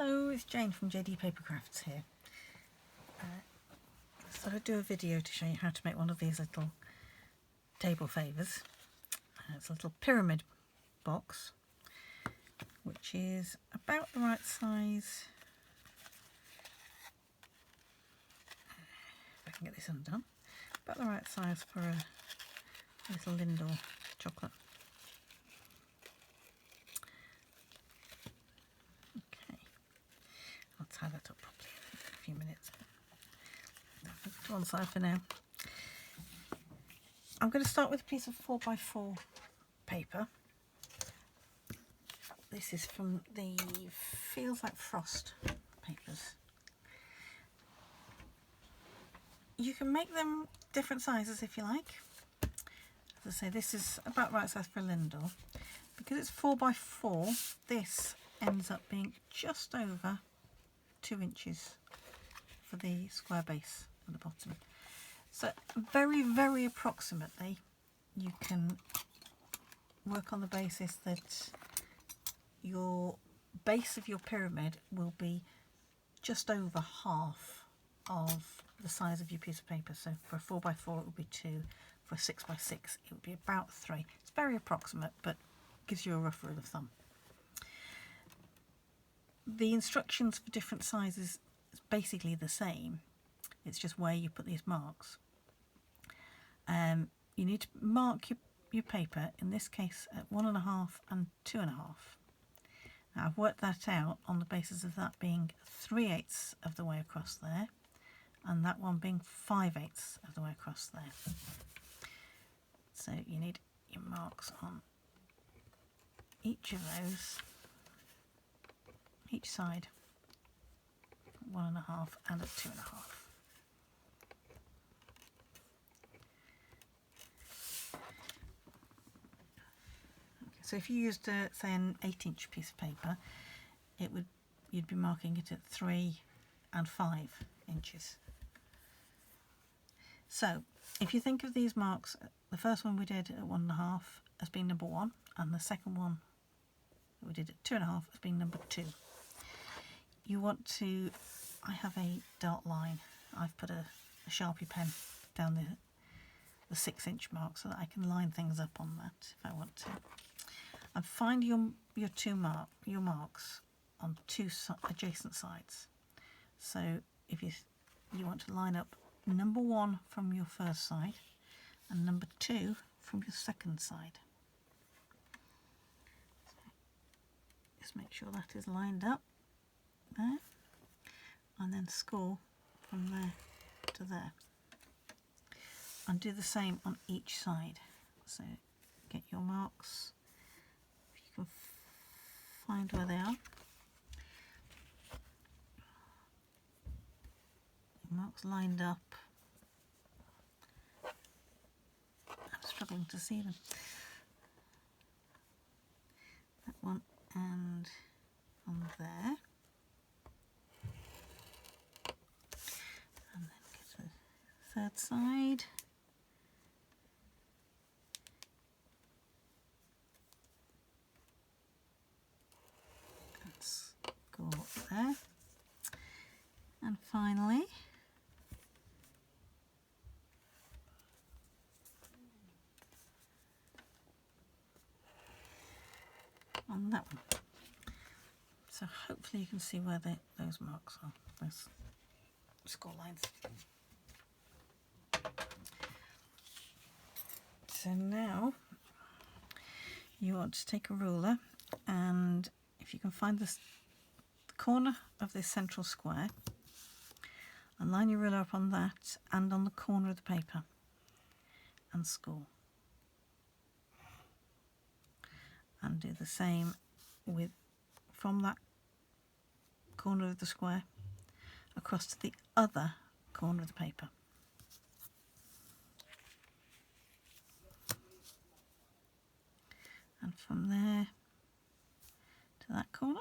Hello, it's Jane from JD Papercrafts here. I thought I'd do a video to show you how to make one of these little table favours. It's a little pyramid box, which is about the right size. If I can get this undone, about the right size for a little Lindor chocolate. Okay, I'll tie that up properly in a few minutes. Put it to one side for now. I'm going to start with a piece of 4x4 paper. This is from the Feels Like Frost papers. You can make them different sizes if you like. As I say, this is about right size for a Lindor. Because it's 4x4, this ends up being just over 2 inches for the square base at the bottom. So very, very approximately, you can work on the basis that your base of your pyramid will be just over half of the size of your piece of paper. So for a 4x4 it would be 2, for a 6x6 it would be about 3. It's very approximate, but gives you a rough rule of thumb. The instructions for different sizes is basically the same. It's just where you put these marks. You need to mark your paper, in this case at 1.5 and 2.5. Now I've worked that out on the basis of that being 3/8 of the way across there, and that one being 5/8 of the way across there. So you need your marks on each of those, each side, 1.5 and at 2.5. So if you used, say, an 8-inch piece of paper, you'd be marking it at 3 and 5 inches. So if you think of these marks, the first one we did at 1.5 as being number 1, and the second one that we did at 2.5 as being number 2. You want to, I have a dart line. I've put a Sharpie pen down the 6-inch mark so that I can line things up on that if I want to. And find your marks on 2 adjacent sides. So if you want to line up number 1 from your first side and number 2 from your second side. So just make sure that is lined up there, and then score from there to there. And do the same on each side. So get your marks, if you can find where they are. Your marks lined up. I'm struggling to see them. That one and on there. And then get the third side. Let's go up there. And finally, on that one. So hopefully you can see where those marks are, those score lines. So now you want to take a ruler, and if you can find the corner of this central square, and line your ruler up on that and on the corner of the paper and score. And do the same from that corner of the square across to the other corner of the paper. And from there to that corner.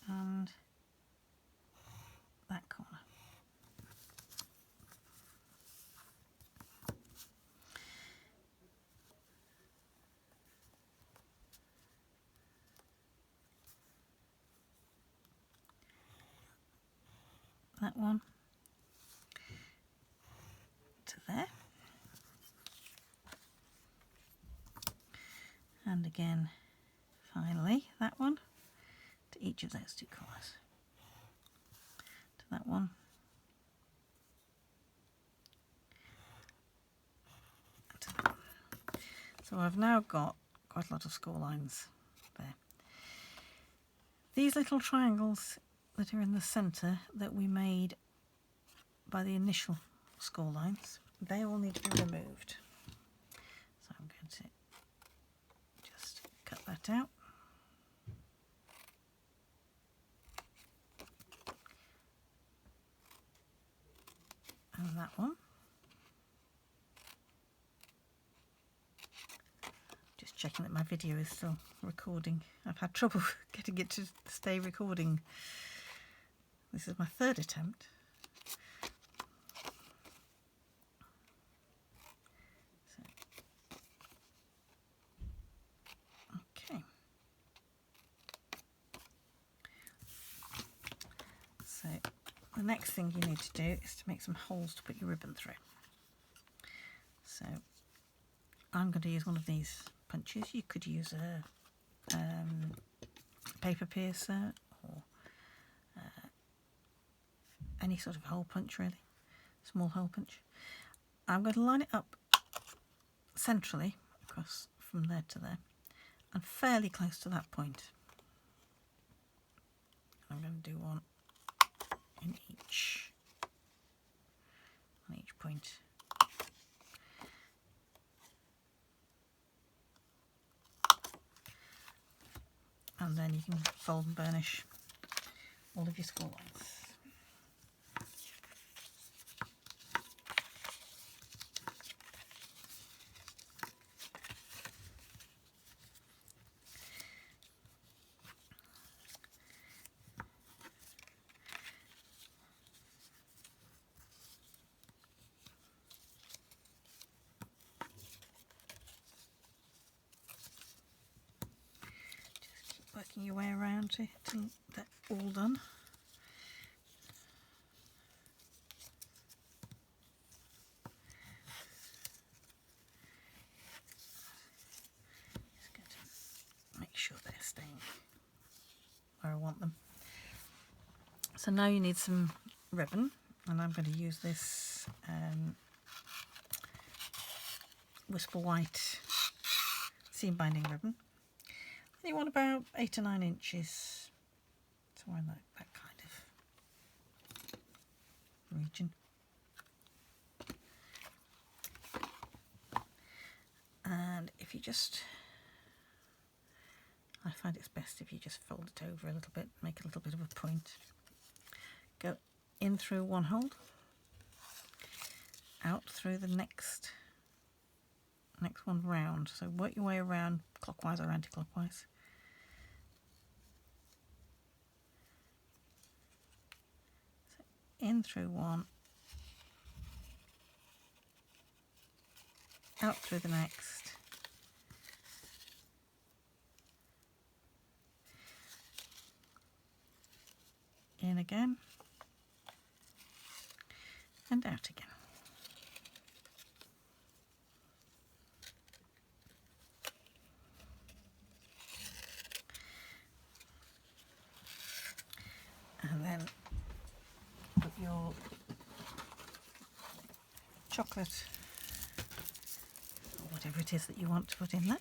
And that corner. that one to there, and again finally that one to each of those two corners, to that one, and to that one. So I've now got quite a lot of score lines there. These little triangles that are in the centre that we made by the initial score lines, they all need to be removed. So I'm going to just cut that out. And that one. Just checking that my video is still recording. I've had trouble getting it to stay recording. This is my third attempt. Okay. So the next thing you need to do is to make some holes to put your ribbon through. So I'm going to use one of these punches. You could use a paper piercer or any sort of hole punch, really, small hole punch. I'm going to line it up centrally across from there to there and fairly close to that point. I'm going to do one in each, on each point. And then you can fold and burnish all of your score lines. Working your way around till they're all done. Just going to make sure they're staying where I want them. So now you need some ribbon, and I'm going to use this Whisper White seam binding ribbon. You want about 8 to 9 inches, somewhere in that kind of region. And if you just, I find it's best if you just fold it over a little bit, make a little bit of a point. Go in through one hole, out through the next one round. So work your way around clockwise or anti-clockwise. In through one, out through the next, in again, and out again. And then put your chocolate or whatever it is that you want to put in there,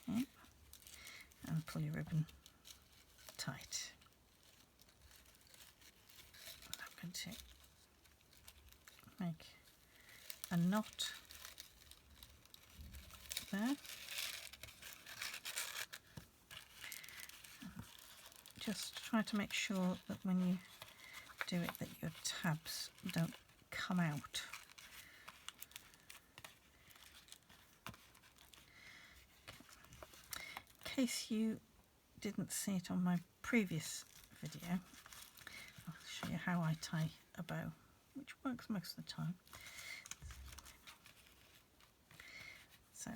okay, and pull your ribbon tight. And I'm going to make a knot there. Just try to make sure that when you do it that your tabs don't come out. In case you didn't see it on my previous video, I'll show you how I tie a bow, which works most of the time. So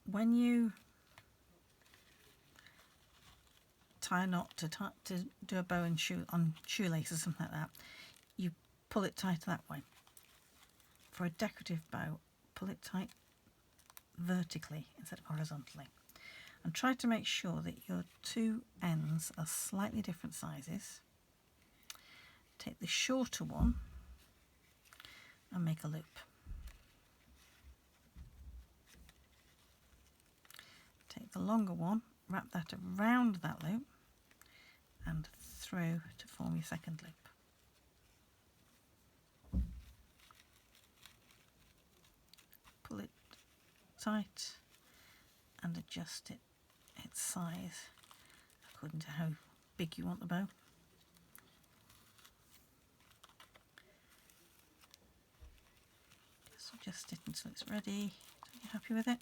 when you tie a knot, to do a bow and shoelace or something like that, you pull it tight that way. For a decorative bow, pull it tight vertically instead of horizontally. And try to make sure that your two ends are slightly different sizes. Take the shorter one and make a loop. Take the longer one, wrap that around that loop and through to form your second loop. Pull it tight and adjust its size according to how big you want the bow. Just adjust it until it's ready, until you're happy with it,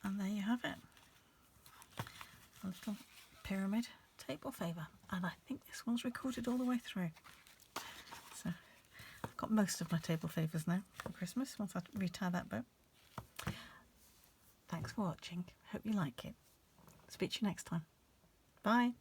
and there you have it. A little pyramid table favour, and I think this one's recorded all the way through. So I've got most of my table favours now for Christmas once I retie that bow. Thanks for watching. Hope you like it. Speak to you next time. Bye.